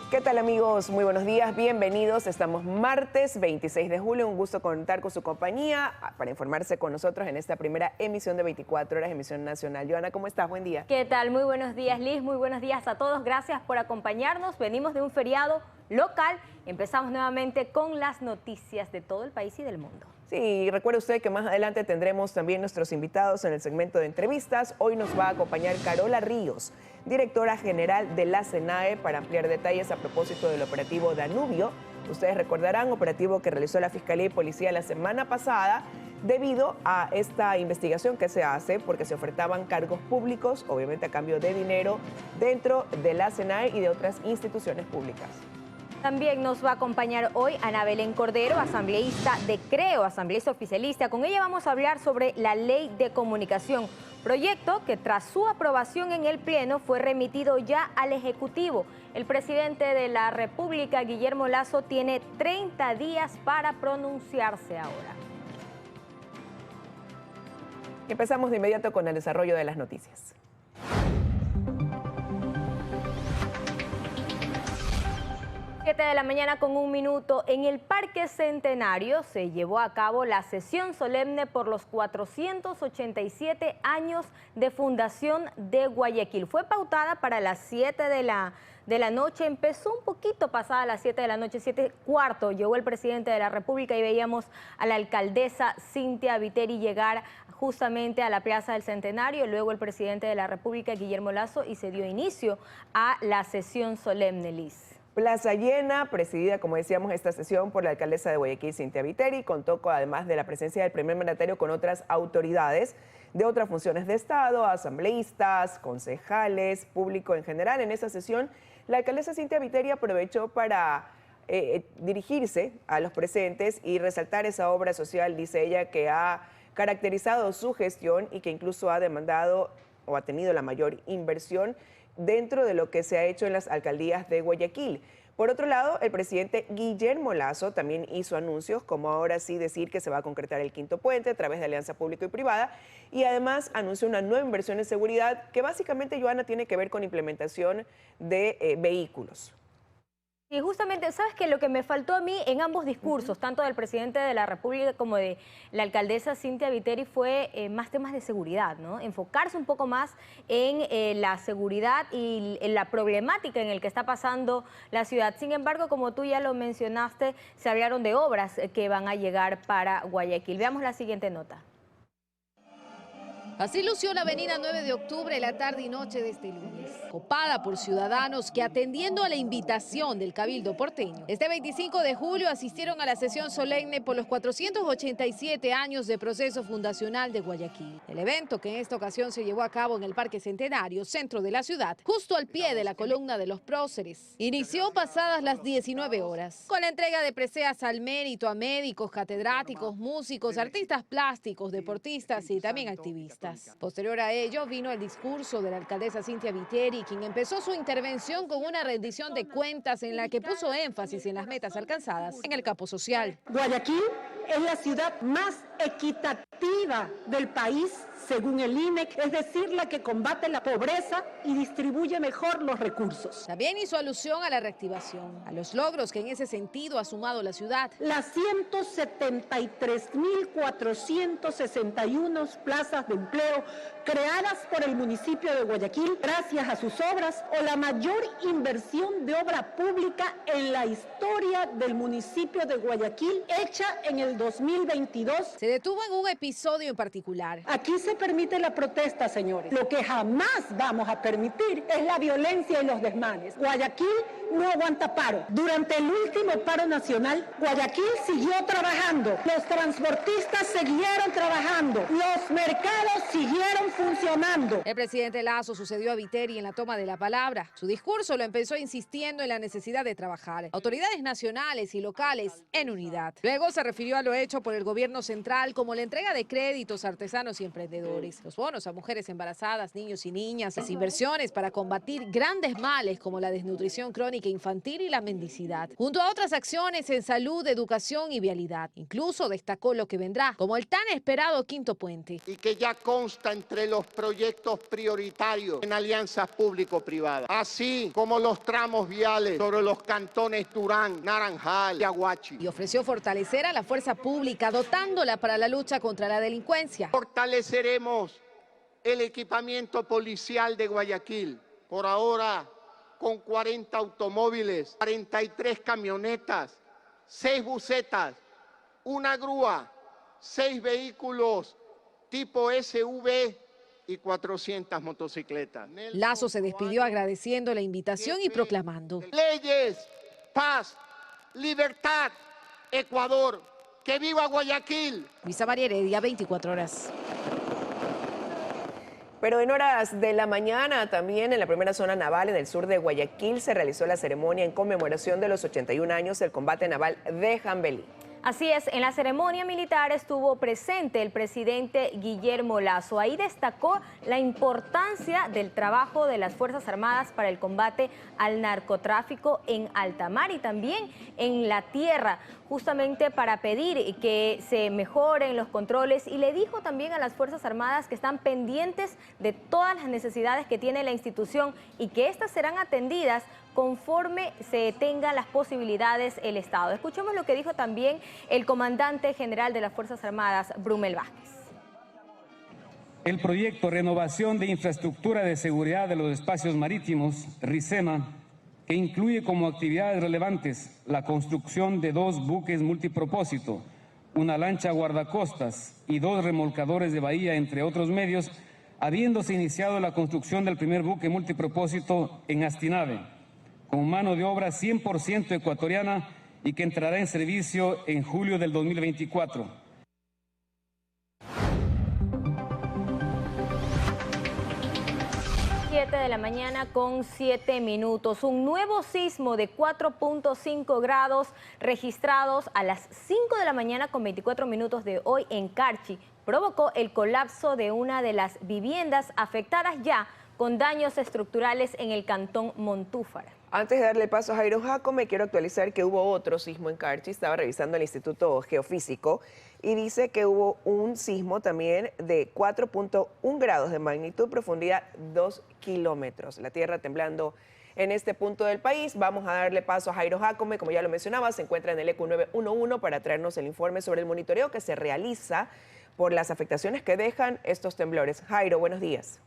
¿Qué tal, amigos? Muy buenos días, bienvenidos. Estamos martes 26 de julio, un gusto contar con su compañía para informarse con nosotros en esta primera emisión de 24 horas, emisión nacional. Joana, ¿cómo estás? Buen día. ¿Qué tal? Muy buenos días, Liz, muy buenos días a todos. Gracias por acompañarnos. Venimos de un feriado local. Empezamos nuevamente con las noticias de todo el país y del mundo. Sí, recuerde usted que más adelante tendremos también nuestros invitados en el segmento de entrevistas. Hoy nos va a acompañar Carola Ríos, directora general de la SENAE, para ampliar detalles a propósito del operativo Danubio. Ustedes recordarán, operativo que realizó la Fiscalía y Policía la semana pasada debido a esta investigación que se hace porque se ofertaban cargos públicos, obviamente a cambio de dinero, dentro de la SENAE y de otras instituciones públicas. También nos va a acompañar hoy Ana Belén Cordero, asambleísta de CREO, asambleísta oficialista. Con ella vamos a hablar sobre la Ley de Comunicación, proyecto que tras su aprobación en el Pleno fue remitido ya al Ejecutivo. El presidente de la República, Guillermo Lasso, tiene 30 días para pronunciarse ahora. Empezamos de inmediato con el desarrollo de las noticias. 7 de la mañana con 1 minuto. En el Parque Centenario se llevó a cabo la sesión solemne por los 487 años de fundación de Guayaquil. Fue pautada para las 7 de la noche, empezó un poquito pasada las 7 de la noche, 7:15. Llegó el presidente de la República y veíamos a la alcaldesa Cynthia Viteri llegar justamente a la Plaza del Centenario, luego el presidente de la República, Guillermo Lasso, y se dio inicio a la sesión solemne, Liz. Plaza llena, presidida, como decíamos, esta sesión por la alcaldesa de Guayaquil, Cynthia Viteri. Contó además de la presencia del primer mandatario con otras autoridades de otras funciones de Estado, asambleístas, concejales, público en general. En esa sesión, la alcaldesa Cynthia Viteri aprovechó para dirigirse a los presentes y resaltar esa obra social, dice ella, que ha caracterizado su gestión y que incluso ha demandado o ha tenido la mayor inversión dentro de lo que se ha hecho en las alcaldías de Guayaquil. Por otro lado, el presidente Guillermo Lasso también hizo anuncios, como ahora sí decir que se va a concretar el quinto puente a través de alianza público y privada, y además anunció una nueva inversión en seguridad que básicamente, Joana, tiene que ver con implementación de vehículos. Y justamente, ¿sabes qué? Lo que me faltó a mí en ambos discursos, tanto del presidente de la República como de la alcaldesa Cynthia Viteri, fue más temas de seguridad, ¿no? Enfocarse un poco más en la seguridad y en la problemática en el que está pasando la ciudad. Sin embargo, como tú ya lo mencionaste, se hablaron de obras que van a llegar para Guayaquil. Veamos la siguiente nota. Así lució la avenida 9 de octubre la tarde y noche de este lunes, copada por ciudadanos que, atendiendo a la invitación del Cabildo porteño, este 25 de julio asistieron a la sesión solemne por los 487 años de proceso fundacional de Guayaquil. El evento, que en esta ocasión se llevó a cabo en el Parque Centenario, centro de la ciudad, justo al pie de la columna de los próceres, inició pasadas las 19 horas, con la entrega de preseas al mérito a médicos, catedráticos, músicos, artistas plásticos, deportistas y también activistas. Posterior a ello vino el discurso de la alcaldesa Cynthia Viteri, quien empezó su intervención con una rendición de cuentas en la que puso énfasis en las metas alcanzadas en el campo social. Guayaquil es la ciudad más equitativa del país, según el INEC, es decir, la que combate la pobreza y distribuye mejor los recursos. También hizo alusión a la reactivación, a los logros que en ese sentido ha sumado la ciudad. Las 173.461 plazas de empleo creadas por el municipio de Guayaquil gracias a sus obras, o la mayor inversión de obra pública en la historia del municipio de Guayaquil, hecha en el 2022. Se detuvo en un episodio en particular. Aquí se permite la protesta, señores. Lo que jamás vamos a permitir es la violencia y los desmanes. Guayaquil no aguanta paro. Durante el último paro nacional, Guayaquil siguió trabajando. Los transportistas siguieron trabajando. Los mercados siguieron funcionando. El presidente Lasso sucedió a Viteri en la toma de la palabra. Su discurso lo empezó insistiendo en la necesidad de trabajar autoridades nacionales y locales en unidad. Luego se refirió a lo hecho por el gobierno central local, como la entrega de créditos a artesanos y emprendedores, los bonos a mujeres embarazadas, niños y niñas, las inversiones para combatir grandes males como la desnutrición crónica infantil y la mendicidad, junto a otras acciones en salud, educación y vialidad. Incluso destacó lo que vendrá, como el tan esperado quinto puente. Y que ya consta entre los proyectos prioritarios en alianzas público-privadas, así como los tramos viales sobre los cantones Durán, Naranjal y Aguachi. Y ofreció fortalecer a la fuerza pública, dotándola para la lucha contra la delincuencia. Fortaleceremos el equipamiento policial de Guayaquil, por ahora con 40 automóviles, 43 camionetas, 6 busetas, una grúa, 6 vehículos tipo SV y 400 motocicletas. Lazo se despidió agradeciendo la invitación y proclamando: leyes, paz, libertad, Ecuador, que viva Guayaquil. Luisa María Heredia, 24 horas. Pero en horas de la mañana, también en la primera zona naval en el sur de Guayaquil, se realizó la ceremonia en conmemoración de los 81 años del combate naval de Jambelí. Así es, en la ceremonia militar estuvo presente el presidente Guillermo Lasso. Ahí destacó la importancia del trabajo de las Fuerzas Armadas para el combate al narcotráfico en alta mar y también en la tierra, justamente para pedir que se mejoren los controles, y le dijo también a las Fuerzas Armadas que están pendientes de todas las necesidades que tiene la institución y que estas serán atendidas conforme se tengan las posibilidades el Estado. Escuchemos lo que dijo también el comandante general de las Fuerzas Armadas, Brumel Vázquez. El proyecto Renovación de Infraestructura de Seguridad de los Espacios Marítimos, RISEMA, que incluye como actividades relevantes la construcción de 2 buques multipropósito, una lancha guardacostas y 2 remolcadores de bahía, entre otros medios, habiéndose iniciado la construcción del primer buque multipropósito en Astinave, con mano de obra 100% ecuatoriana y que entrará en servicio en julio del 2024. 7 de la mañana con 7 minutos. Un nuevo sismo de 4.5 grados registrados a las 5 de la mañana con 24 minutos de hoy en Carchi provocó el colapso de una de las viviendas afectadas ya con daños estructurales en el cantón Montúfar. Antes de darle paso a Jairo Jacome, quiero actualizar que hubo otro sismo en Carchi. Estaba revisando el Instituto Geofísico y dice que hubo un sismo también de 4.1 grados de magnitud, profundidad 2 kilómetros. La tierra temblando en este punto del país. Vamos a darle paso a Jairo Jacome, como ya lo mencionaba, se encuentra en el ECU 911 para traernos el informe sobre el monitoreo que se realiza por las afectaciones que dejan estos temblores. Jairo, buenos días.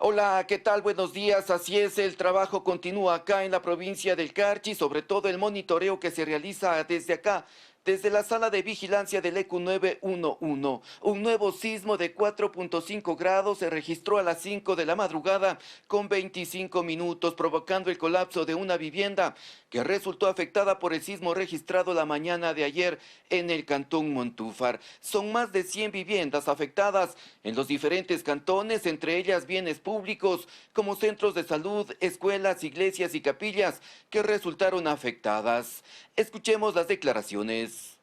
Hola, ¿qué tal? Buenos días. Así es, el trabajo continúa acá en la provincia del Carchi, sobre todo el monitoreo que se realiza desde acá, desde la sala de vigilancia del ECU 911. Un nuevo sismo de 4.5 grados se registró a las 5 de la madrugada con 25 minutos, provocando el colapso de una vivienda que resultó afectada por el sismo registrado la mañana de ayer en el cantón Montúfar. Son más de 100 viviendas afectadas en los diferentes cantones, entre ellas bienes públicos como centros de salud, escuelas, iglesias y capillas que resultaron afectadas. Escuchemos las declaraciones.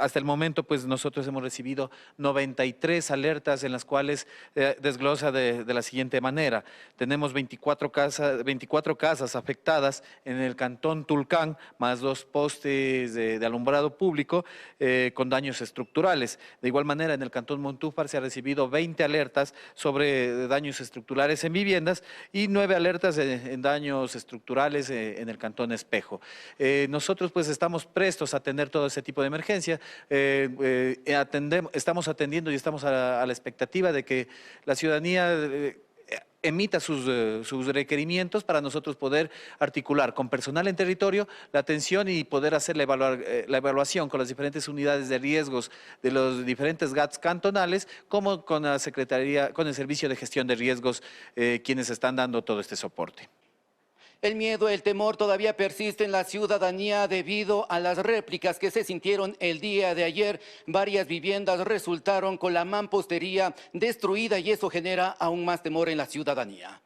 Hasta el momento, pues nosotros hemos recibido 93 alertas en las cuales desglosa de la siguiente manera. Tenemos 24 casas afectadas en el cantón Tulcán, más 2 postes de alumbrado público con daños estructurales. De igual manera, en el cantón Montúfar se ha recibido 20 alertas sobre daños estructurales en viviendas y 9 alertas en daños estructurales en el cantón Espejo. Nosotros pues estamos prestos a atender todo ese tipo de emergencias. Estamos atendiendo y estamos a la expectativa de que la ciudadanía emita sus requerimientos para nosotros poder articular con personal en territorio la atención y poder hacer la evaluación con las diferentes unidades de riesgos de los diferentes GATS cantonales, como con la Secretaría, con el Servicio de Gestión de Riesgos, quienes están dando todo este soporte. El miedo, el temor todavía persiste en la ciudadanía debido a las réplicas que se sintieron el día de ayer. Varias viviendas resultaron con la mampostería destruida y eso genera aún más temor en la ciudadanía.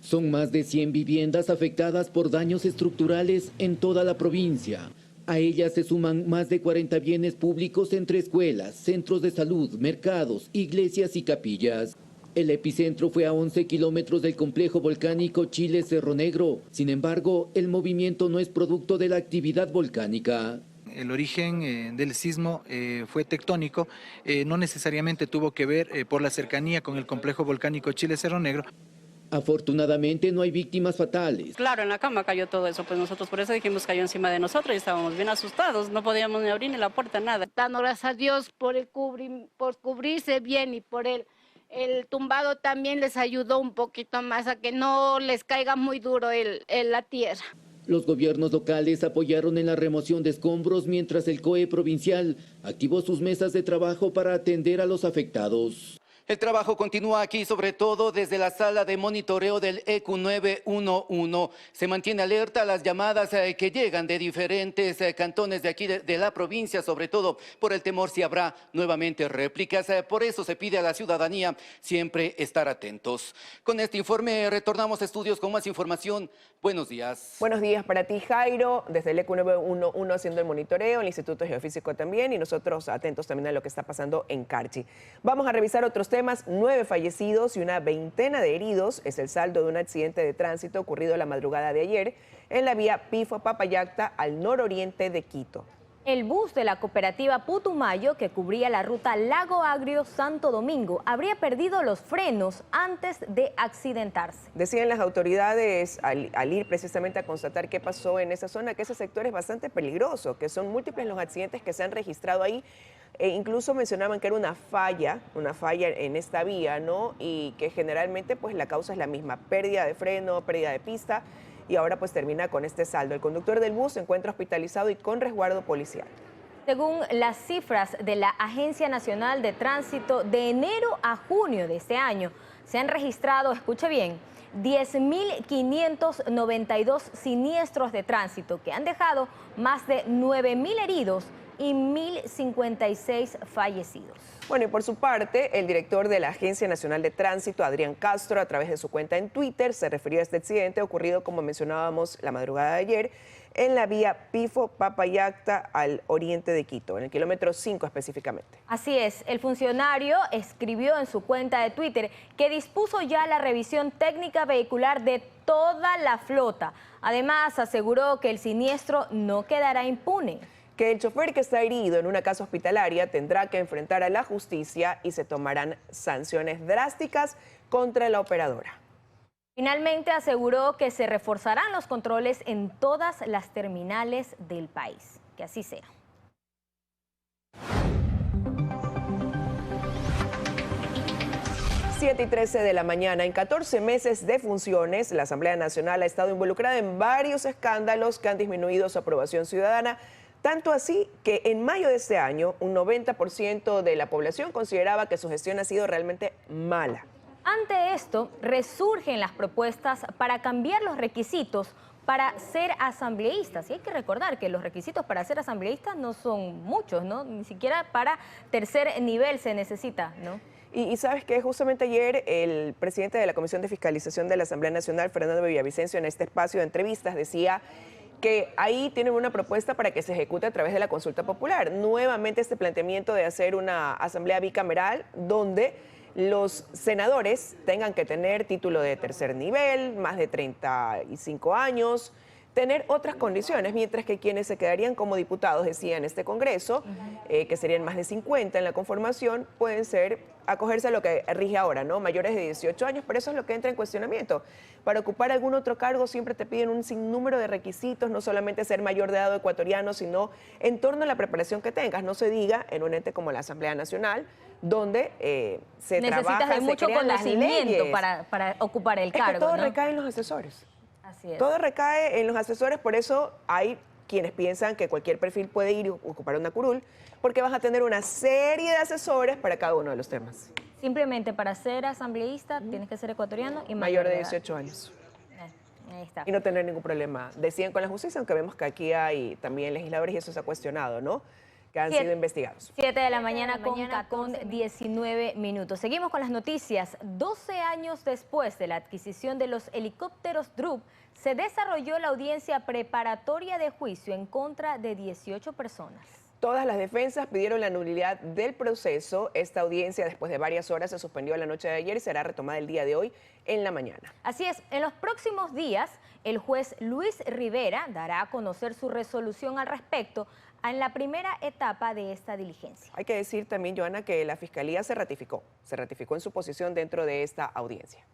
Son más de 100 viviendas afectadas por daños estructurales en toda la provincia. A ellas se suman más de 40 bienes públicos entre escuelas, centros de salud, mercados, iglesias y capillas. El epicentro fue a 11 kilómetros del complejo volcánico Chile Cerro Negro. Sin embargo, el movimiento no es producto de la actividad volcánica. El origen del sismo fue tectónico, no necesariamente tuvo que ver por la cercanía con el complejo volcánico Chile Cerro Negro. Afortunadamente no hay víctimas fatales. Claro, en la cama cayó todo eso, pues nosotros por eso dijimos cayó encima de nosotros y estábamos bien asustados, no podíamos ni abrir ni la puerta, nada. Dando gracias a Dios por cubrirse bien y por el tumbado también les ayudó un poquito más a que no les caiga muy duro la tierra. Los gobiernos locales apoyaron en la remoción de escombros mientras el COE provincial activó sus mesas de trabajo para atender a los afectados. El trabajo continúa aquí, sobre todo desde la sala de monitoreo del ECU 911. Se mantiene alerta a las llamadas que llegan de diferentes cantones de aquí de la provincia, sobre todo por el temor si habrá nuevamente réplicas. Por eso se pide a la ciudadanía siempre estar atentos. Con este informe retornamos a estudios con más información. Buenos días. Buenos días para ti, Jairo. Desde el ECU 911 haciendo el monitoreo, el Instituto Geofísico también, y nosotros atentos también a lo que está pasando en Carchi. Vamos a revisar otros temas. 9 fallecidos y una veintena de heridos es el saldo de un accidente de tránsito ocurrido la madrugada de ayer en la vía Pifo-Papayacta al nororiente de Quito. El bus de la cooperativa Putumayo, que cubría la ruta Lago Agrio-Santo Domingo, habría perdido los frenos antes de accidentarse. Decían las autoridades al ir precisamente a constatar qué pasó en esa zona, que ese sector es bastante peligroso, que son múltiples los accidentes que se han registrado ahí. Incluso mencionaban que era una falla en esta vía, ¿no? Y que generalmente pues la causa es la misma, pérdida de freno, pérdida de pista, y ahora pues termina con este saldo. El conductor del bus se encuentra hospitalizado y con resguardo policial. Según las cifras de la Agencia Nacional de Tránsito, de enero a junio de este año se han registrado, escuche bien, 10.592 siniestros de tránsito que han dejado más de 9.000 heridos y 1.056 fallecidos. Bueno, y por su parte, el director de la Agencia Nacional de Tránsito, Adrián Castro, a través de su cuenta en Twitter, se refirió a este accidente ocurrido, como mencionábamos, la madrugada de ayer, en la vía Pifo-Papayacta al oriente de Quito, en el kilómetro 5 específicamente. Así es, el funcionario escribió en su cuenta de Twitter que dispuso ya la revisión técnica vehicular de toda la flota. Además, aseguró que el siniestro no quedará impune. Que el chofer que está herido en una casa hospitalaria tendrá que enfrentar a la justicia y se tomarán sanciones drásticas contra la operadora. Finalmente aseguró que se reforzarán los controles en todas las terminales del país. Que así sea. Siete y 13 de la mañana. En 14 meses de funciones, la Asamblea Nacional ha estado involucrada en varios escándalos que han disminuido su aprobación ciudadana. Tanto así que en mayo de este año, un 90% de la población consideraba que su gestión ha sido realmente mala. Ante esto, resurgen las propuestas para cambiar los requisitos para ser asambleístas. Y hay que recordar que los requisitos para ser asambleístas no son muchos, ¿no? Ni siquiera para tercer nivel se necesita, ¿no? Y sabes que justamente ayer el presidente de la Comisión de Fiscalización de la Asamblea Nacional, Fernando Villavicencio, en este espacio de entrevistas decía que ahí tienen una propuesta para que se ejecute a través de la consulta popular. Nuevamente este planteamiento de hacer una asamblea bicameral donde los senadores tengan que tener título de tercer nivel, más de 35 años, tener otras condiciones, mientras que quienes se quedarían como diputados, decía en este Congreso, que serían más de 50 en la conformación, pueden acogerse a lo que rige ahora, ¿no? Mayores de 18 años, pero eso es lo que entra en cuestionamiento. Para ocupar algún otro cargo siempre te piden un sinnúmero de requisitos, no solamente ser mayor de edad o ecuatoriano, sino en torno a la preparación que tengas. No se diga en un ente como la Asamblea Nacional, donde se trabaja, necesitas de mucho conocimiento para ocupar el cargo. Es que todo ¿no? recae en los asesores. Así es. Todo recae en los asesores, por eso hay quienes piensan que cualquier perfil puede ir y ocupar una curul, porque vas a tener una serie de asesores para cada uno de los temas. Simplemente para ser asambleísta tienes que ser ecuatoriano y mayor de 18 años. Ahí está. Y no tener ningún problema. Decían con la justicia, aunque vemos que aquí hay también legisladores y eso se ha cuestionado, ¿no? Que que han sido investigados. 7 de la mañana con 19 minutos. Seguimos con las noticias. 12 años después de la adquisición de los helicópteros Drup, se desarrolló la audiencia preparatoria de juicio en contra de 18 personas. Todas las defensas pidieron la nulidad del proceso. Esta audiencia, después de varias horas, se suspendió la noche de ayer y será retomada el día de hoy en la mañana. Así es, en los próximos días, el juez Luis Rivera dará a conocer su resolución al respecto en la primera etapa de esta diligencia. Hay que decir también, Joana, que la Fiscalía se ratificó en su posición dentro de esta audiencia.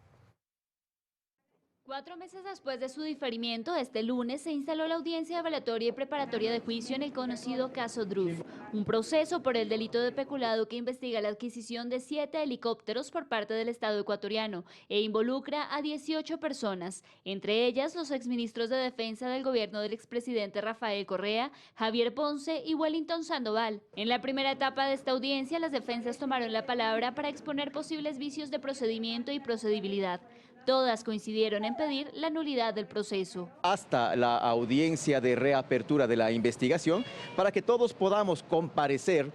4 meses después de su diferimiento, este lunes se instaló la audiencia evaluatoria y preparatoria de juicio en el conocido caso Drup, un proceso por el delito de peculado que investiga la adquisición de 7 helicópteros por parte del Estado ecuatoriano e involucra a 18 personas, entre ellas los exministros de Defensa del gobierno del expresidente Rafael Correa, Javier Ponce y Wellington Sandoval. En la primera etapa de esta audiencia, las defensas tomaron la palabra para exponer posibles vicios de procedimiento y procedibilidad. Todas coincidieron en pedir la nulidad del proceso. Hasta la audiencia de reapertura de la investigación para que todos podamos comparecer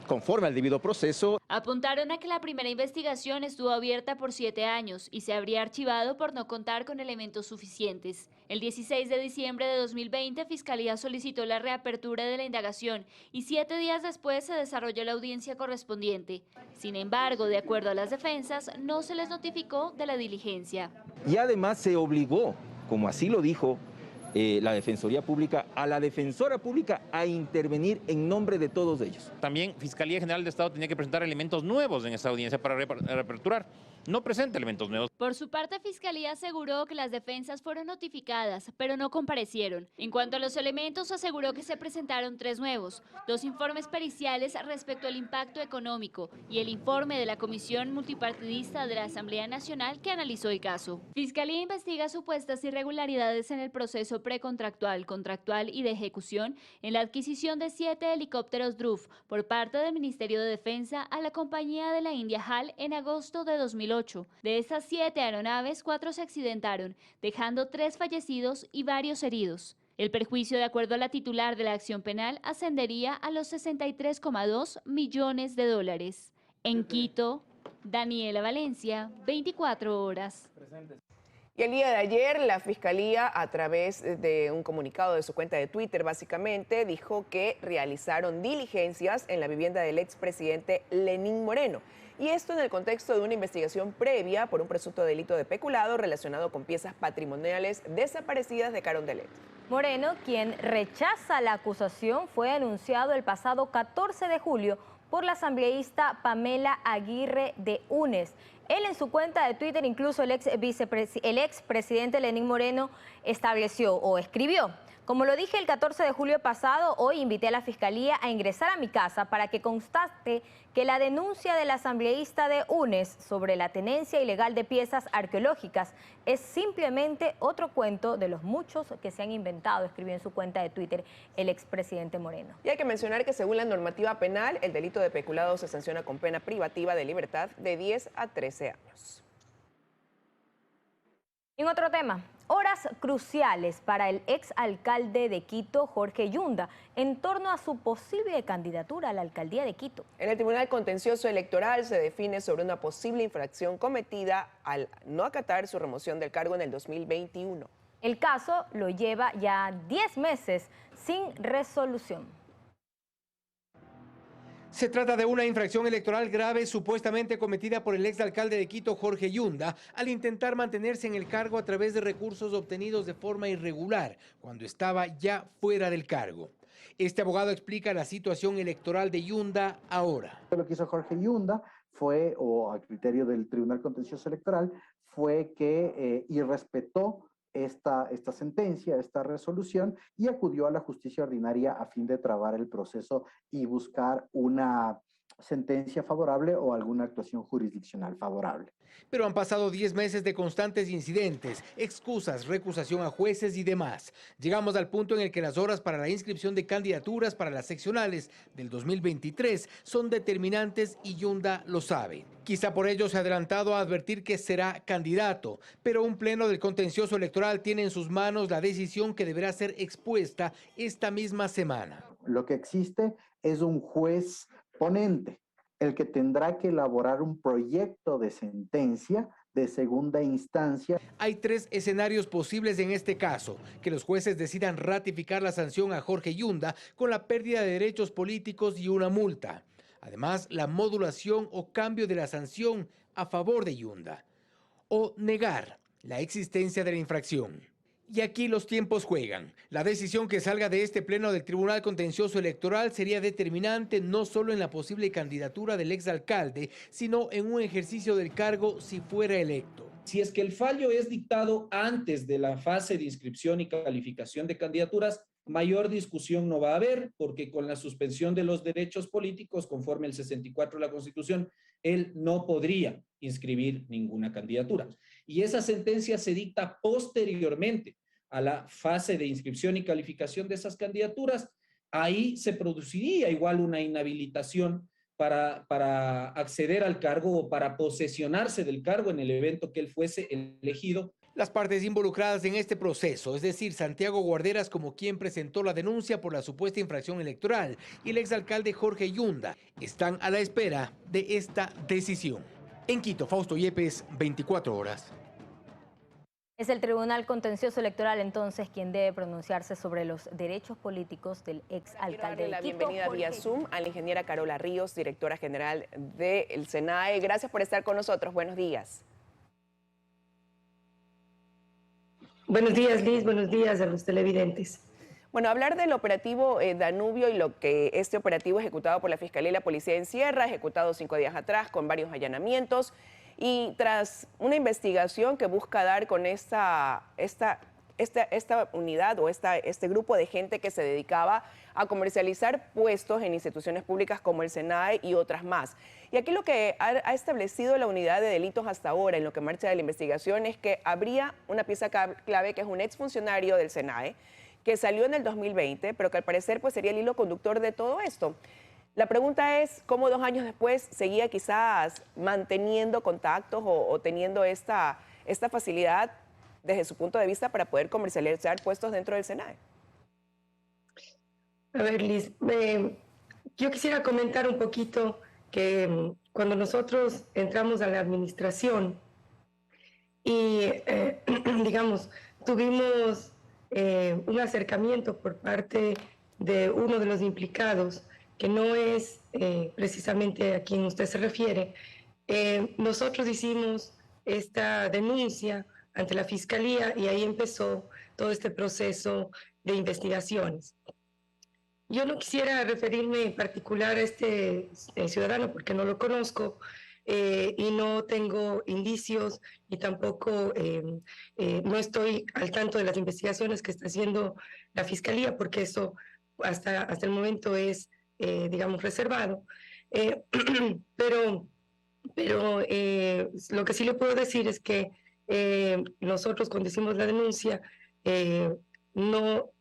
conforme al debido proceso. Apuntaron a que la primera investigación estuvo abierta por 7 años y se habría archivado por no contar con elementos suficientes. El 16 de diciembre de 2020, Fiscalía solicitó la reapertura de la indagación y 7 días después se desarrolló la audiencia correspondiente. Sin embargo, de acuerdo a las defensas, no se les notificó de la diligencia. Y además se obligó, como así lo dijo la Defensoría Pública, a la Defensora Pública a intervenir en nombre de todos ellos. También Fiscalía General de Estado tenía que presentar elementos nuevos en esta audiencia para reaperturar. No presenta elementos nuevos. Por su parte, Fiscalía aseguró que las defensas fueron notificadas, pero no comparecieron. En cuanto a los elementos, aseguró que se presentaron 3 nuevos, 2 informes periciales respecto al impacto económico y el informe de la Comisión Multipartidista de la Asamblea Nacional que analizó el caso. Fiscalía investiga supuestas irregularidades en el proceso precontractual, contractual y de ejecución en la adquisición de 7 helicópteros Drup por parte del Ministerio de Defensa a la compañía de la India HAL en agosto de 2008. De esas 7 aeronaves, 4 se accidentaron, dejando 3 fallecidos y varios heridos. El perjuicio, de acuerdo a la titular de la acción penal, ascendería a los 63,2 millones de dólares. En Quito, Daniela Valencia, 24 horas. Y el día de ayer, la Fiscalía, a través de un comunicado de su cuenta de Twitter, básicamente, dijo que realizaron diligencias en la vivienda del expresidente Lenín Moreno. Y esto en el contexto de una investigación previa por un presunto delito de peculado relacionado con piezas patrimoniales desaparecidas de Carondelet. Moreno, quien rechaza la acusación, fue anunciado el pasado 14 de julio por la asambleísta Pamela Aguirre de UNES. Él en su cuenta de Twitter, incluso el expresidente Lenín Moreno estableció o escribió: como lo dije el 14 de julio pasado, hoy invité a la Fiscalía a ingresar a mi casa para que constate que la denuncia del asambleísta de UNES sobre la tenencia ilegal de piezas arqueológicas es simplemente otro cuento de los muchos que se han inventado, escribió en su cuenta de Twitter el expresidente Moreno. Y hay que mencionar que según la normativa penal, el delito de peculado se sanciona con pena privativa de libertad de 10 a 13 años. En otro tema, horas cruciales para el exalcalde de Quito, Jorge Yunda, en torno a su posible candidatura a la alcaldía de Quito. En el Tribunal Contencioso Electoral se define sobre una posible infracción cometida al no acatar su remoción del cargo en el 2021. El caso lo lleva ya 10 meses sin resolución. Se trata de una infracción electoral grave supuestamente cometida por el exalcalde de Quito, Jorge Yunda, al intentar mantenerse en el cargo a través de recursos obtenidos de forma irregular, cuando estaba ya fuera del cargo. Este abogado explica la situación electoral de Yunda ahora. Lo que hizo Jorge Yunda fue, o a criterio del Tribunal Contencioso Electoral, fue que irrespetó esta sentencia, esta resolución, y acudió a la justicia ordinaria a fin de trabar el proceso y buscar una sentencia favorable o alguna actuación jurisdiccional favorable. Pero han pasado 10 meses de constantes incidentes, excusas, recusación a jueces y demás. Llegamos al punto en el que las horas para la inscripción de candidaturas para las seccionales del 2023 son determinantes y Yunda lo sabe. Quizá por ello se ha adelantado a advertir que será candidato, pero un pleno del contencioso electoral tiene en sus manos la decisión que deberá ser expuesta esta misma semana. Lo que existe es un juez ponente, el que tendrá que elaborar un proyecto de sentencia de segunda instancia. Hay 3 escenarios posibles en este caso: que los jueces decidan ratificar la sanción a Jorge Yunda con la pérdida de derechos políticos y una multa. Además, la modulación o cambio de la sanción a favor de Yunda. O negar la existencia de la infracción. Y aquí los tiempos juegan. La decisión que salga de este pleno del Tribunal Contencioso Electoral sería determinante no solo en la posible candidatura del exalcalde, sino en un ejercicio del cargo si fuera electo. Si es que el fallo es dictado antes de la fase de inscripción y calificación de candidaturas, mayor discusión no va a haber, porque con la suspensión de los derechos políticos, conforme el 64 de la Constitución, él no podría inscribir ninguna candidatura. Y esa sentencia se dicta posteriormente a la fase de inscripción y calificación de esas candidaturas. Ahí se produciría igual una inhabilitación para acceder al cargo o para posesionarse del cargo en el evento que él fuese elegido. Las partes involucradas en este proceso, es decir, Santiago Guarderas como quien presentó la denuncia por la supuesta infracción electoral y el exalcalde Jorge Yunda, están a la espera de esta decisión. En Quito, Fausto Yepes, 24 horas. Es el Tribunal Contencioso Electoral entonces quien debe pronunciarse sobre los derechos políticos del exalcalde de la Quito. Bienvenida vía Zoom a la ingeniera Carola Ríos, directora general del SENAE. Gracias por estar con nosotros. Buenos días. Buenos días, Liz. Buenos días a los televidentes. Bueno, hablar del operativo Danubio y lo que este operativo ejecutado por la Fiscalía y la Policía en Sierra, ejecutado 5 días atrás con varios allanamientos y tras una investigación que busca dar con esta unidad o este grupo de gente que se dedicaba a comercializar puestos en instituciones públicas como el SENAE y otras más. Y aquí lo que ha establecido la unidad de delitos hasta ahora en lo que marcha de la investigación es que habría una pieza clave que es un exfuncionario del SENAE que salió en el 2020, pero que al parecer pues sería el hilo conductor de todo esto. La pregunta es cómo 2 años después seguía quizás manteniendo contactos o teniendo esta facilidad desde su punto de vista para poder comercializar puestos dentro del SENAE. A ver, Liz, yo quisiera comentar un poquito que cuando nosotros entramos a la administración y, digamos, tuvimos un acercamiento por parte de uno de los implicados, que no es precisamente a quien usted se refiere, nosotros hicimos esta denuncia ante la Fiscalía y ahí empezó todo este proceso de investigaciones. Yo no quisiera referirme en particular a este ciudadano porque no lo conozco y no tengo indicios y tampoco no estoy al tanto de las investigaciones que está haciendo la Fiscalía porque eso hasta el momento es, digamos, reservado. Pero lo que sí le puedo decir es que nosotros cuando hicimos la denuncia no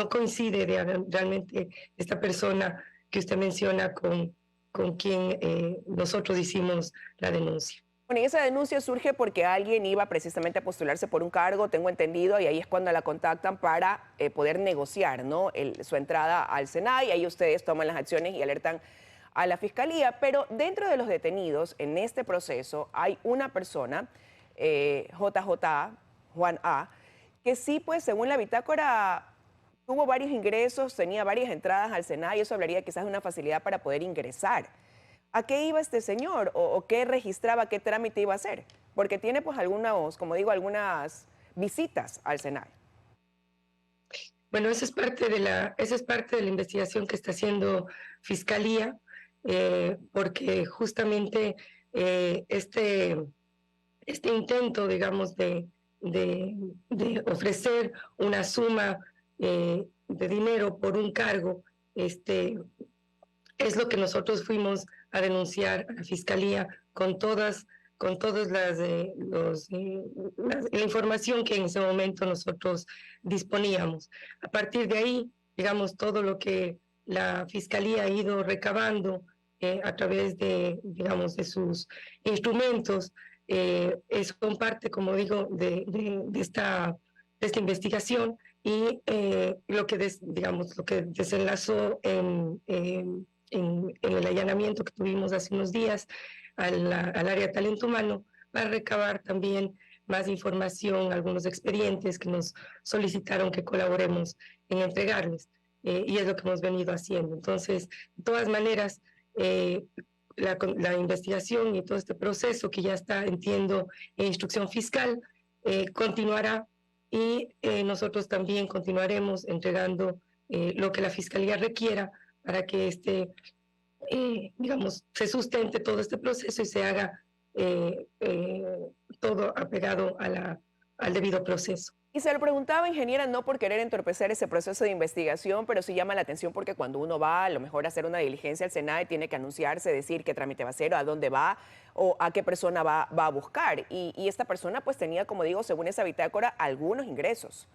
coincide realmente esta persona que usted menciona con quien nosotros hicimos la denuncia. Bueno, y esa denuncia surge porque alguien iba precisamente a postularse por un cargo, tengo entendido, y ahí es cuando la contactan para poder negociar, ¿no? su entrada al SENAE, y ahí ustedes toman las acciones y alertan a la Fiscalía. Pero dentro de los detenidos en este proceso hay una persona, JJ, Juan A., que sí, pues según la bitácora, tuvo varios ingresos, tenía varias entradas al SENAE y eso hablaría quizás de una facilidad para poder ingresar. ¿A qué iba este señor o qué registraba, qué trámite iba a hacer? Porque tiene pues algunas visitas al SENAE. Bueno, esa es parte de la investigación que está haciendo Fiscalía, porque justamente este intento, digamos, de ofrecer una suma de dinero por un cargo, es lo que nosotros fuimos a denunciar a la Fiscalía con toda la información que en ese momento nosotros disponíamos. A partir de ahí, digamos, todo lo que la Fiscalía ha ido recabando a través de, digamos, de sus instrumentos, es parte, como digo, de esta investigación y lo que desenlazó en el allanamiento que tuvimos hace unos días al área de talento humano para recabar también más información, algunos expedientes que nos solicitaron que colaboremos en entregarles, y es lo que hemos venido haciendo. Entonces, de todas maneras, la investigación y todo este proceso que ya está, entiendo, en instrucción fiscal, continuará, y nosotros también continuaremos entregando lo que la Fiscalía requiera para que se sustente todo este proceso y se haga todo apegado al debido proceso. Y se lo preguntaba, ingeniera, no por querer entorpecer ese proceso de investigación, pero sí llama la atención porque cuando uno va a lo mejor a hacer una diligencia al SENADE tiene que anunciarse, decir qué trámite va a hacer, o a dónde va, o a qué persona va a buscar. Y esta persona pues tenía, como digo, según esa bitácora, algunos ingresos.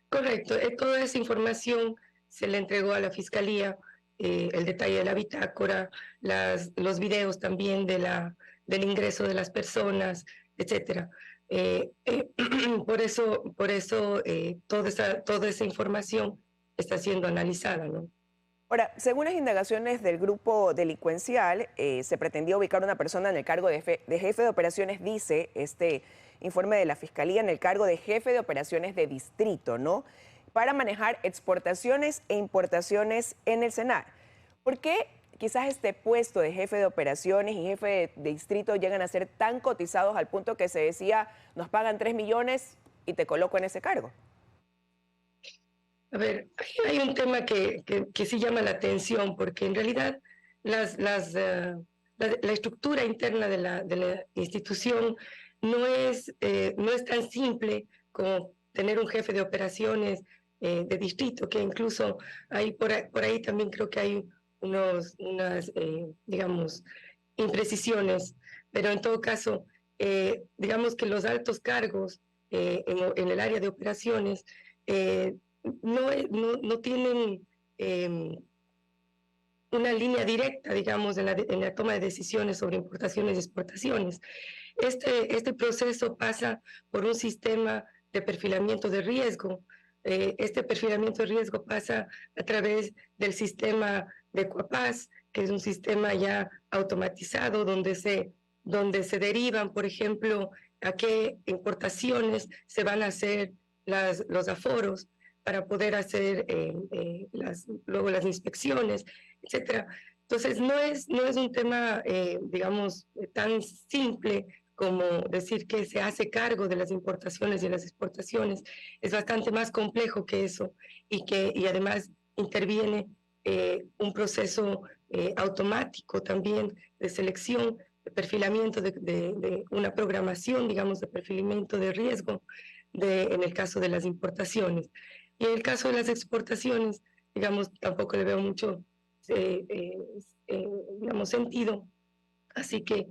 Correcto. Toda esa información se le entregó a la Fiscalía, el detalle de la bitácora, los videos también del ingreso de las personas, etcétera. Por eso toda esa información está siendo analizada, ¿no? Ahora, según las indagaciones del grupo delincuencial, se pretendía ubicar a una persona en el cargo de jefe de operaciones, dice este informe de la Fiscalía, en el cargo de jefe de operaciones de distrito, ¿no? Para manejar exportaciones e importaciones en el SENADE. ¿Por qué quizás este puesto de jefe de operaciones y jefe de distrito llegan a ser tan cotizados al punto que se decía, nos pagan 3 millones y te coloco en ese cargo? A ver, hay un tema que sí llama la atención, porque en realidad la estructura interna de la institución no es tan simple como tener un jefe de operaciones de distrito, que incluso hay por ahí también creo que hay unas digamos, imprecisiones, pero en todo caso, digamos que los altos cargos en el área de operaciones no tienen una línea directa, digamos, en la toma de decisiones sobre importaciones y exportaciones. Este proceso pasa por un sistema de perfilamiento de riesgo. Este perfilamiento de riesgo pasa a través del sistema de Coapaz, que es un sistema ya automatizado donde se derivan, por ejemplo, a qué importaciones se van a hacer los aforos para poder hacer luego las inspecciones, etcétera. Entonces, no es un tema, digamos, tan simple como decir que se hace cargo de las importaciones y las exportaciones. Es bastante más complejo que eso, y además interviene un proceso automático también de selección, de perfilamiento, de una programación, digamos, de perfilamiento de riesgo en el caso de las importaciones. Y en el caso de las exportaciones, digamos, tampoco le veo mucho, digamos, sentido. Así que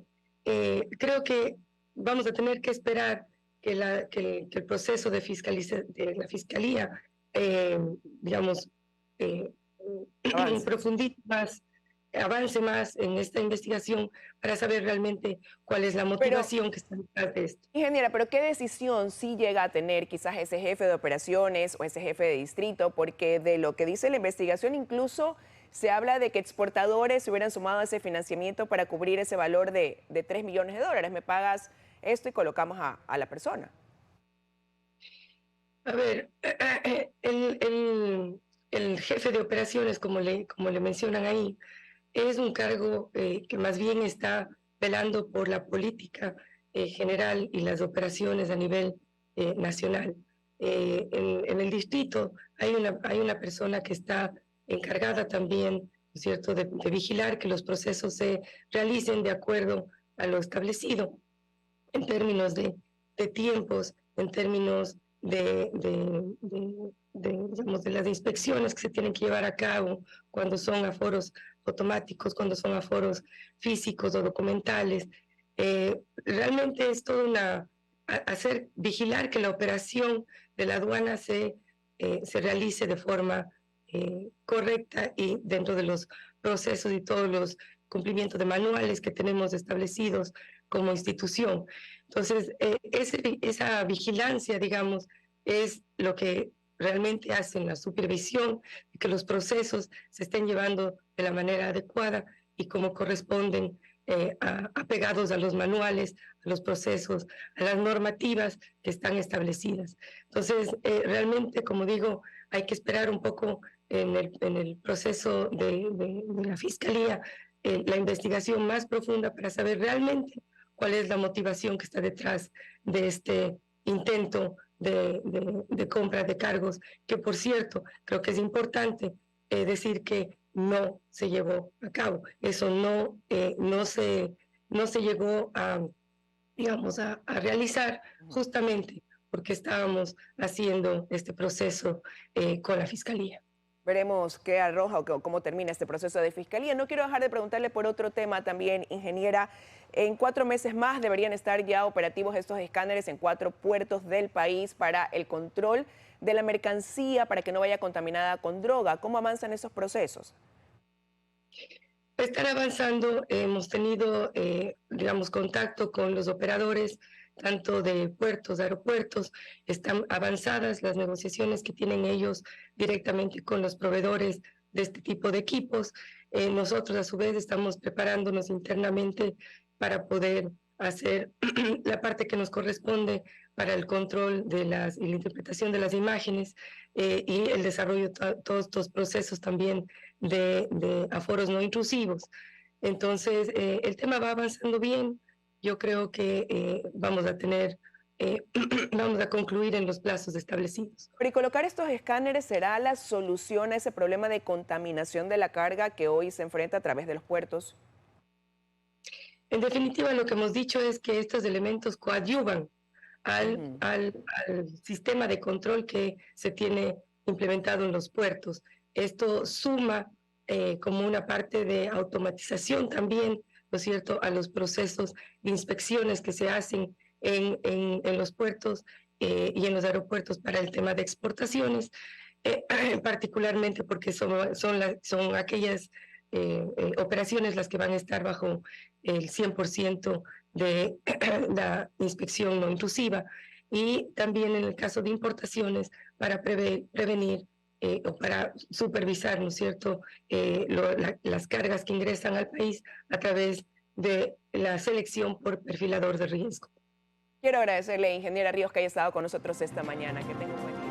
creo que vamos a tener que esperar que el proceso de la Fiscalía, digamos, profundice más, avance más en esta investigación para saber realmente cuál es la motivación que está detrás de esto. Ingeniera, pero ¿qué decisión sí llega a tener quizás ese jefe de operaciones o ese jefe de distrito? Porque de lo que dice la investigación incluso se habla de que exportadores se hubieran sumado a ese financiamiento para cubrir ese valor de 3 millones de dólares. Me pagas esto y colocamos a la persona. A ver, el jefe de operaciones, como le mencionan ahí, es un cargo que más bien está velando por la política general y las operaciones a nivel nacional. En el distrito hay una persona que está encargada también, ¿no es cierto?, de vigilar que los procesos se realicen de acuerdo a lo establecido en términos de tiempos, en términos digamos, de las inspecciones que se tienen que llevar a cabo cuando son aforos automáticos, cuando son aforos físicos o documentales. Realmente es todo vigilar que la operación de la aduana se realice de forma correcta y dentro de los procesos y todos los cumplimientos de manuales que tenemos establecidos como institución. Entonces, esa vigilancia, digamos, es lo que realmente hacen la supervisión de que los procesos se estén llevando de la manera adecuada y como corresponden, apegados a los manuales, a los procesos, a las normativas que están establecidas. Entonces, realmente, como digo, hay que esperar un poco en el proceso de la Fiscalía, la investigación más profunda para saber realmente cuál es la motivación que está detrás de este intento de compra de cargos, que por cierto, creo que es importante decir que no se llevó a cabo. Eso no se llegó a, digamos, a realizar justamente porque estábamos haciendo este proceso con la Fiscalía. Veremos qué arroja o cómo termina este proceso de Fiscalía. No quiero dejar de preguntarle por otro tema también, ingeniera. En 4 meses más deberían estar ya operativos estos escáneres en 4 puertos del país para el control de la mercancía, para que no vaya contaminada con droga. ¿Cómo avanzan esos procesos? Están avanzando. Hemos tenido, digamos, contacto con los operadores, tanto de puertos, aeropuertos. Están avanzadas las negociaciones que tienen ellos directamente con los proveedores de este tipo de equipos. Nosotros, a su vez, estamos preparándonos internamente para poder hacer la parte que nos corresponde para el control y la interpretación de las imágenes y el desarrollo de todos estos procesos también de aforos no intrusivos. Entonces, el tema va avanzando bien. Yo creo que vamos a concluir en los plazos establecidos. Pero ¿y colocar estos escáneres será la solución a ese problema de contaminación de la carga que hoy se enfrenta a través de los puertos? En definitiva, lo que hemos dicho es que estos elementos coadyuvan al sistema de control que se tiene implementado en los puertos. Esto suma como una parte de automatización también, ¿no es cierto?, a los procesos de inspecciones que se hacen en los puertos y en los aeropuertos para el tema de exportaciones, particularmente porque son aquellas operaciones las que van a estar bajo el 100% de la inspección no intrusiva, y también en el caso de importaciones para prevenir o para supervisar, ¿no es cierto?, las cargas que ingresan al país a través de la selección por perfilador de riesgo. Quiero agradecerle, ingeniera Ríos, que haya estado con nosotros esta mañana. Que tenga un buen día.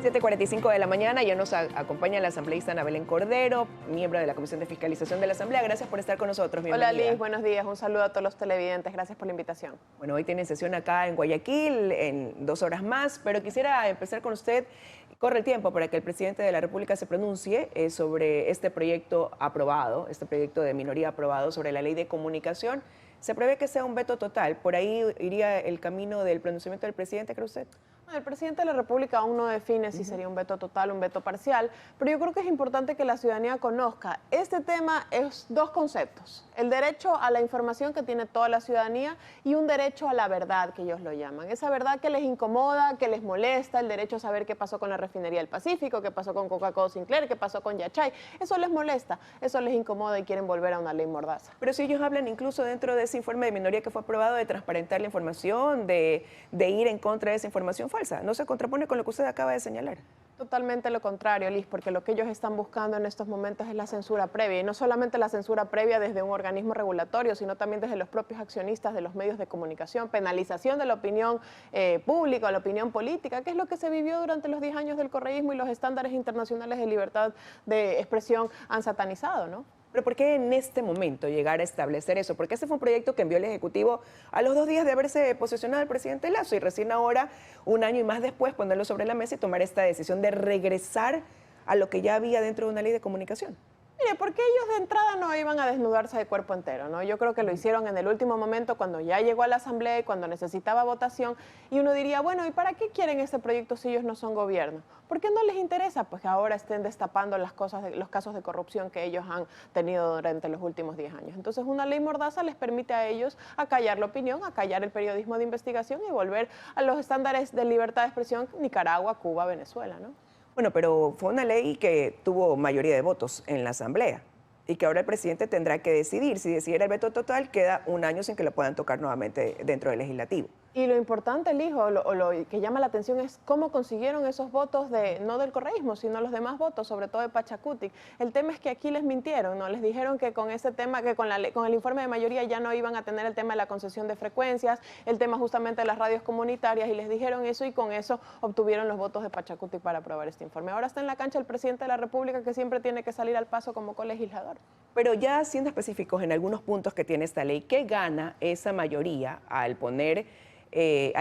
7:45 de la mañana, ya nos acompaña la asambleísta Ana Belén Cordero, miembro de la Comisión de Fiscalización de la Asamblea. Gracias por estar con nosotros. Bienvenida. Hola Liz, buenos días. Un saludo a todos los televidentes. Gracias por la invitación. Bueno, hoy tienen sesión acá en Guayaquil en 2 horas más, pero quisiera empezar con usted. Corre el tiempo para que el presidente de la República se pronuncie sobre este proyecto aprobado, este proyecto de minoría aprobado sobre la ley de comunicación. ¿Se prevé que sea un veto total? ¿Por ahí iría el camino del pronunciamiento del presidente, cree usted? El presidente de la República aún no define si sería un veto total o un veto parcial, pero yo creo que es importante que la ciudadanía conozca. Este tema es 2 conceptos: el derecho a la información que tiene toda la ciudadanía y un derecho a la verdad, que ellos lo llaman. Esa verdad que les incomoda, que les molesta, el derecho a saber qué pasó con la refinería del Pacífico, qué pasó con Coca-Cola Sinclair, qué pasó con Yachay. Eso les molesta, eso les incomoda y quieren volver a una ley mordaza. Pero si ellos hablan incluso dentro de ese informe de minoría que fue aprobado de transparentar la información, de ir en contra de esa información falsa, ¿no se contrapone con lo que usted acaba de señalar? Totalmente lo contrario, Liz, porque lo que ellos están buscando en estos momentos es la censura previa, y no solamente la censura previa desde un organismo regulatorio, sino también desde los propios accionistas de los medios de comunicación, penalización de la opinión pública, la opinión política, que es lo que se vivió durante los 10 años del correísmo, y los estándares internacionales de libertad de expresión han satanizado, ¿no? Pero ¿por qué en este momento llegar a establecer eso? Porque este fue un proyecto que envió el Ejecutivo a los 2 días de haberse posesionado el presidente Lasso, y recién ahora, 1 año y más después, ponerlo sobre la mesa y tomar esta decisión de regresar a lo que ya había dentro de una ley de comunicación. Mire, porque ellos de entrada no iban a desnudarse de cuerpo entero, ¿no? Yo creo que lo hicieron en el último momento, cuando ya llegó a la Asamblea y cuando necesitaba votación, y uno diría, bueno, ¿y para qué quieren este proyecto si ellos no son gobierno? ¿Por qué no les interesa? Pues que ahora estén destapando los casos de corrupción que ellos han tenido durante los últimos 10 años. Entonces, una ley mordaza les permite a ellos acallar la opinión, acallar el periodismo de investigación y volver a los estándares de libertad de expresión Nicaragua, Cuba, Venezuela, ¿no? Bueno, pero fue una ley que tuvo mayoría de votos en la Asamblea y que ahora el presidente tendrá que decidir. Si decidiera el veto total, queda 1 año sin que lo puedan tocar nuevamente dentro del legislativo. Y lo importante, Lijo, o lo que llama la atención es cómo consiguieron esos votos no del correísmo, sino los demás votos, sobre todo de Pachacutic. El tema es que aquí les mintieron, ¿no? Les dijeron que con ese tema, que con el informe de mayoría ya no iban a tener el tema de la concesión de frecuencias, el tema justamente de las radios comunitarias, y les dijeron eso, y con eso obtuvieron los votos de Pachacutic para aprobar este informe. Ahora está en la cancha el presidente de la República, que siempre tiene que salir al paso como colegislador. Pero ya siendo específicos en algunos puntos que tiene esta ley, ¿qué gana esa mayoría al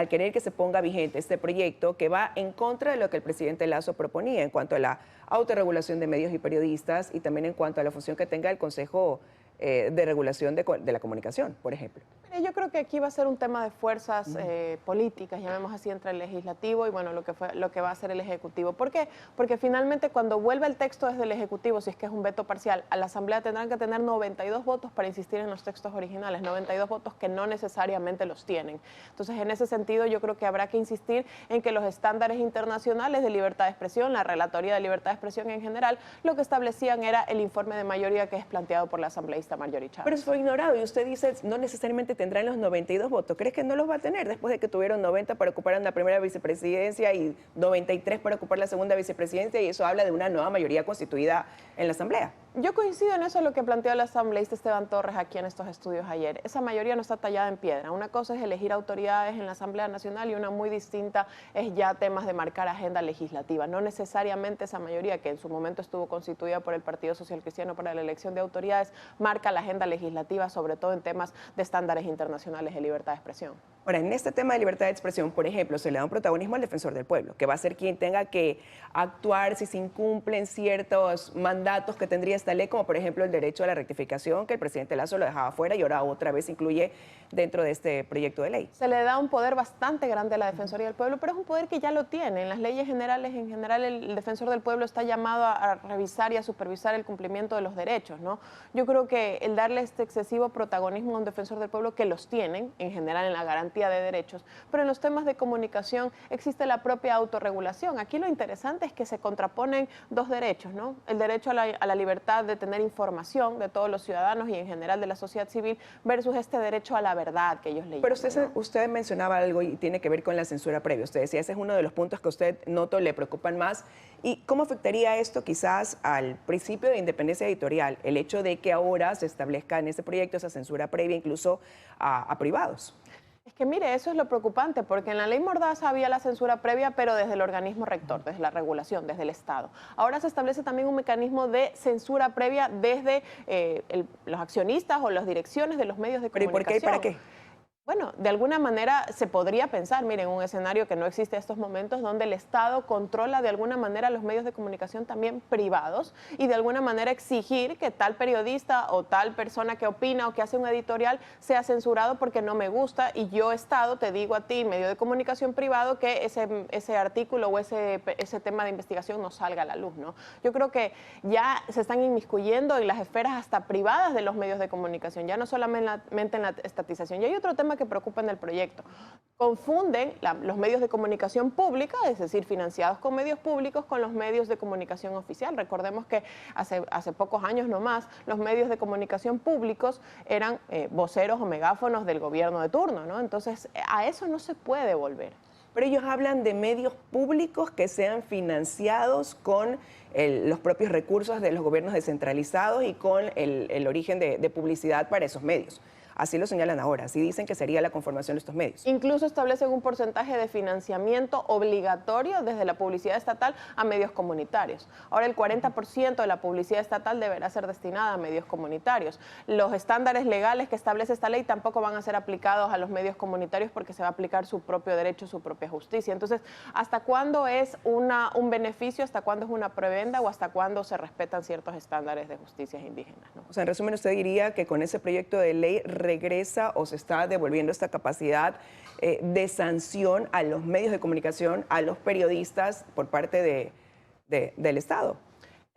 querer que se ponga vigente este proyecto que va en contra de lo que el presidente Lasso proponía en cuanto a la autorregulación de medios y periodistas y también en cuanto a la función que tenga el Consejo de Regulación de la Comunicación, por ejemplo? Yo creo que aquí va a ser un tema de fuerzas políticas, llamemos así, entre el legislativo y bueno, lo que va a hacer el ejecutivo. ¿Por qué? Porque finalmente cuando vuelva el texto desde el ejecutivo, si es que es un veto parcial, a la asamblea tendrán que tener 92 votos para insistir en los textos originales, 92 votos que no necesariamente los tienen. Entonces, en ese sentido, yo creo que habrá que insistir en que los estándares internacionales de libertad de expresión, la relatoría de libertad de expresión en general, lo que establecían era el informe de mayoría que es planteado por la asambleísta Marjorie Chávez. Pero eso fue ignorado y usted dice no necesariamente tendrán los 92 votos. ¿Crees que no los va a tener después de que tuvieron 90 para ocupar la primera vicepresidencia y 93 para ocupar la segunda vicepresidencia, y eso habla de una nueva mayoría constituida en la Asamblea? Yo coincido en eso lo que planteó el asambleísta Esteban Torres aquí en estos estudios ayer. Esa mayoría no está tallada en piedra. Una cosa es elegir autoridades en la Asamblea Nacional y una muy distinta es ya temas de marcar agenda legislativa. No necesariamente esa mayoría, que en su momento estuvo constituida por el Partido Social Cristiano para la elección de autoridades, marca la agenda legislativa, sobre todo en temas de estándares internacionales de libertad de expresión. Ahora, en este tema de libertad de expresión, por ejemplo, se le da un protagonismo al defensor del pueblo, que va a ser quien tenga que actuar si se incumplen ciertos mandatos que tendría esta ley, como por ejemplo el derecho a la rectificación, que el presidente Lasso lo dejaba fuera y ahora otra vez incluye dentro de este proyecto de ley. Se le da un poder bastante grande a la Defensoría del Pueblo, pero es un poder que ya lo tiene. En las leyes generales, en general, el defensor del pueblo está llamado a revisar y a supervisar el cumplimiento de los derechos, ¿no? Yo creo que el darle este excesivo protagonismo a un defensor del pueblo, que los tienen, en general, en la garantía de derechos, pero en los temas de comunicación existe la propia autorregulación. Aquí lo interesante es que se contraponen dos derechos, ¿no? El derecho a la libertad de tener información de todos los ciudadanos y en general de la sociedad civil versus este derecho a la verdad que ellos le llaman. Pero usted mencionaba algo y tiene que ver con la censura previa. Usted decía, ese es uno de los puntos que a usted noto le preocupan más. ¿Y cómo afectaría esto quizás al principio de independencia editorial, el hecho de que ahora se establezca en este proyecto esa censura previa incluso a privados? Es que mire, eso es lo preocupante, porque en la ley Mordaza había la censura previa, pero desde el organismo rector, desde la regulación, desde el Estado. Ahora se establece también un mecanismo de censura previa desde los accionistas o las direcciones de los medios de comunicación. ¿Pero y por qué y para qué? Bueno, de alguna manera se podría pensar, miren, un escenario que no existe en estos momentos, donde el Estado controla de alguna manera los medios de comunicación también privados y de alguna manera exigir que tal periodista o tal persona que opina o que hace un editorial sea censurado porque no me gusta, y yo, Estado, te digo a ti, medio de comunicación privado, que ese artículo o ese tema de investigación no salga a la luz, ¿no? Yo creo que ya se están inmiscuyendo en las esferas hasta privadas de los medios de comunicación, ya no solamente en la estatización. Y hay otro tema que preocupa en el proyecto. Confunden los medios de comunicación pública, es decir, financiados con medios públicos, con los medios de comunicación oficial. Recordemos que hace pocos años nomás los medios de comunicación públicos eran voceros o megáfonos del gobierno de turno, ¿no? Entonces, a eso no se puede volver. Pero ellos hablan de medios públicos que sean financiados con los propios recursos de los gobiernos descentralizados y con el origen de publicidad para esos medios. Así lo señalan ahora, así dicen que sería la conformación de estos medios. Incluso establecen un porcentaje de financiamiento obligatorio desde la publicidad estatal a medios comunitarios. Ahora el 40% de la publicidad estatal deberá ser destinada a medios comunitarios. Los estándares legales que establece esta ley tampoco van a ser aplicados a los medios comunitarios porque se va a aplicar su propio derecho, su propia justicia. Entonces, ¿hasta cuándo es un beneficio, hasta cuándo es una prebenda o hasta cuándo se respetan ciertos estándares de justicia indígenas, ¿no? O sea, en resumen, usted diría que con ese proyecto de ley regresa o se está devolviendo esta capacidad de sanción a los medios de comunicación, a los periodistas por parte del Estado.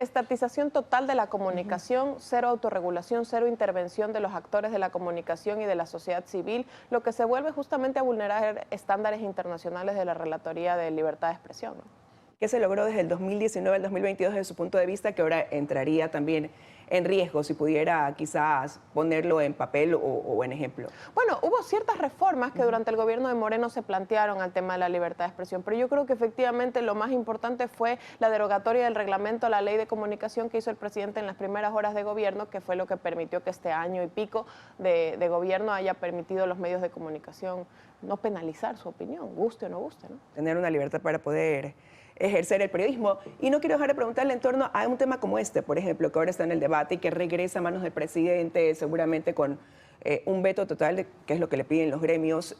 Estatización total de la comunicación, cero autorregulación, cero intervención de los actores de la comunicación y de la sociedad civil, lo que se vuelve justamente a vulnerar estándares internacionales de la Relatoría de Libertad de Expresión, ¿no? ¿Qué se logró desde el 2019 al 2022 desde su punto de vista que ahora entraría también en riesgo, si pudiera quizás ponerlo en papel o en ejemplo? Bueno, hubo ciertas reformas que durante el gobierno de Moreno se plantearon al tema de la libertad de expresión, pero yo creo que efectivamente lo más importante fue la derogatoria del reglamento a la ley de comunicación que hizo el presidente en las primeras horas de gobierno, que fue lo que permitió que este año y pico de gobierno haya permitido a los medios de comunicación no penalizar su opinión, guste o no guste, ¿no? Tener una libertad para poder ejercer el periodismo. Y no quiero dejar de preguntarle en torno a un tema como este, por ejemplo, que ahora está en el debate y que regresa a manos del presidente, seguramente con un veto total, que es lo que le piden los gremios.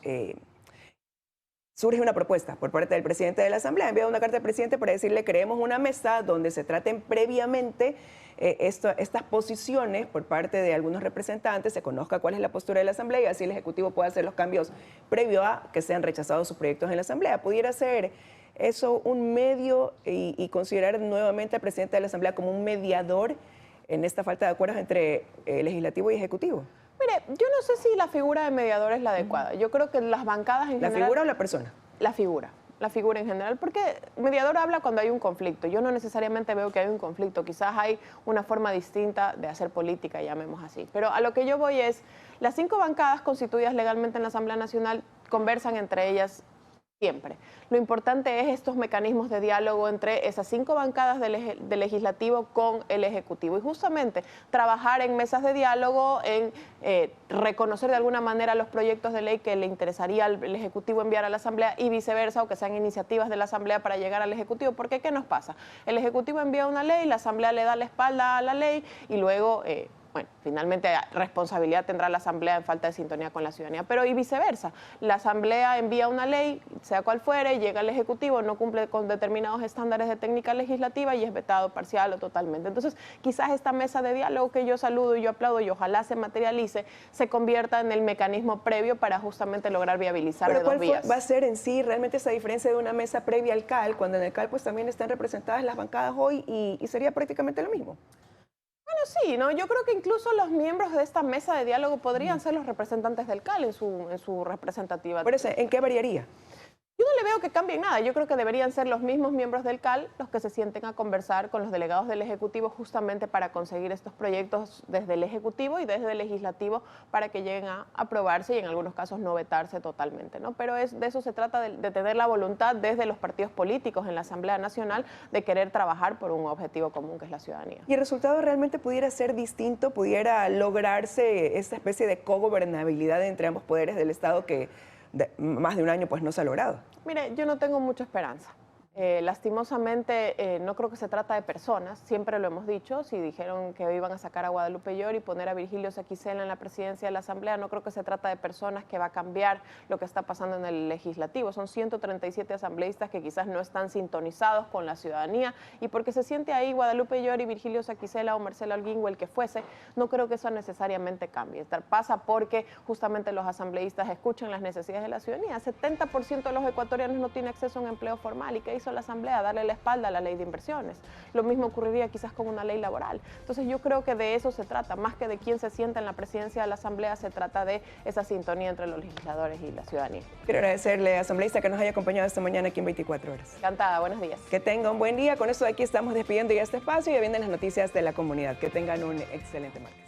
Surge una propuesta por parte del presidente de la Asamblea, ha enviado una carta al presidente para decirle: creemos una mesa donde se traten previamente estas posiciones por parte de algunos representantes, se conozca cuál es la postura de la Asamblea y así el Ejecutivo pueda hacer los cambios previo a que sean rechazados sus proyectos en la Asamblea. ¿Pudiera ser eso un medio y considerar nuevamente al presidente de la Asamblea como un mediador en esta falta de acuerdos entre legislativo y ejecutivo? Mire, yo no sé si la figura de mediador es la adecuada. Yo creo que las bancadas en general... ¿La figura o la persona? La figura en general, porque mediador habla cuando hay un conflicto. Yo no necesariamente veo que hay un conflicto, quizás hay una forma distinta de hacer política, llamemos así. Pero a lo que yo voy es, las 5 bancadas constituidas legalmente en la Asamblea Nacional conversan entre ellas siempre. Lo importante es estos mecanismos de diálogo entre esas 5 bancadas del legislativo con el ejecutivo y justamente trabajar en mesas de diálogo, en reconocer de alguna manera los proyectos de ley que le interesaría al ejecutivo enviar a la Asamblea y viceversa, o que sean iniciativas de la Asamblea para llegar al ejecutivo. Porque ¿qué nos pasa? El ejecutivo envía una ley, la Asamblea le da la espalda a la ley y luego... bueno, finalmente responsabilidad tendrá la Asamblea en falta de sintonía con la ciudadanía, pero y viceversa. La Asamblea envía una ley, sea cual fuere, llega al Ejecutivo, no cumple con determinados estándares de técnica legislativa y es vetado parcial o totalmente. Entonces, quizás esta mesa de diálogo que yo saludo y yo aplaudo y ojalá se materialice, se convierta en el mecanismo previo para justamente lograr viabilizar de dos vías. ¿Cuál va a ser en sí realmente esa diferencia de una mesa previa al CAL, cuando en el CAL pues también están representadas las bancadas hoy y sería prácticamente lo mismo? Bueno, sí, ¿no? Yo creo que incluso los miembros de esta mesa de diálogo podrían ser los representantes del CAL en su representativa. Por eso, ¿en qué variaría? Yo no le veo que cambie nada. Yo creo que deberían ser los mismos miembros del CAL los que se sienten a conversar con los delegados del Ejecutivo justamente para conseguir estos proyectos desde el Ejecutivo y desde el Legislativo para que lleguen a aprobarse y en algunos casos no vetarse totalmente, ¿no? Pero de eso se trata, de tener la voluntad desde los partidos políticos en la Asamblea Nacional de querer trabajar por un objetivo común que es la ciudadanía. ¿Y el resultado realmente pudiera ser distinto? ¿Pudiera lograrse esta especie de cogobernabilidad entre ambos poderes del Estado que más de un año pues no se ha logrado? Mire, yo no tengo mucha esperanza. Lastimosamente, no creo que se trata de personas, siempre lo hemos dicho. Si dijeron que iban a sacar a Guadalupe Llor y poner a Virgilio Saquicela en la presidencia de la Asamblea, no creo que se trata de personas que va a cambiar lo que está pasando en el legislativo. Son 137 asambleístas que quizás no están sintonizados con la ciudadanía y porque se siente ahí Guadalupe Llor y Virgilio Saquicela o Marcelo Holguín o el que fuese, no creo que eso necesariamente cambie. Pasa porque justamente los asambleístas escuchan las necesidades de la ciudadanía. 70% de los ecuatorianos no tienen acceso a un empleo formal. ¿Y qué hizo la Asamblea? Darle la espalda a la ley de inversiones. Lo mismo ocurriría quizás con una ley laboral. Entonces yo creo que de eso se trata, más que de quién se sienta en la presidencia de la Asamblea, se trata de esa sintonía entre los legisladores y la ciudadanía. Quiero agradecerle, asambleísta, que nos haya acompañado esta mañana aquí en 24 horas. Encantada, buenos días. Que tenga un buen día. Con eso de aquí estamos despidiendo ya este espacio y ya vienen las noticias de la comunidad. Que tengan un excelente martes.